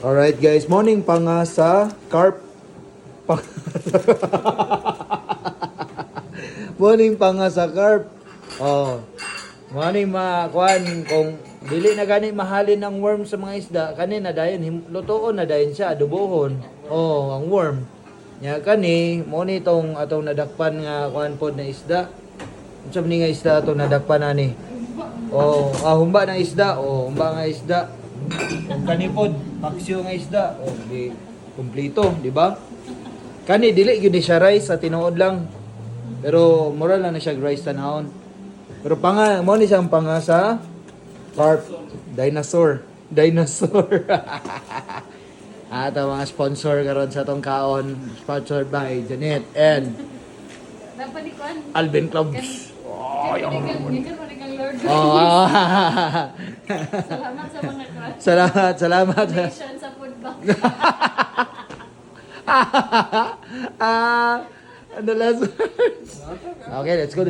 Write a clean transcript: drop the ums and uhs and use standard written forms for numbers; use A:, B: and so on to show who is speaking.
A: Alright guys, morning pa nga sa carp. Morning pa nga sa carp. Oh. Morning makuan kung dili na gani mahalin ang worm sa mga isda, kanina dayon lutoon na dayon siya adobohon. Oh, ang worm. Nya kani mo ni tong atong nadakpan nga kuan pod na isda. Unsa man ni nga isda atong nadakpan ani? Oh, humba na isda. Oh, humba nga isda. Kung kani pod, paksyo nga isda. Oh, di kumpleto, di ba? Kani dili gyud ni siya rice sa tinuod lang. Pero moral lang na siya rice tanahon. Pero panga mo ni siyang panga sa carp, dinosaur. Ato mga sponsor karon sa tong kaon, sponsored by Janet and Alvin Clubs. Oh, yung oh,
B: Salamat sa mga crush.
A: salamat.
B: Donation sa food bank.
A: Ano last words? Okay, let's go.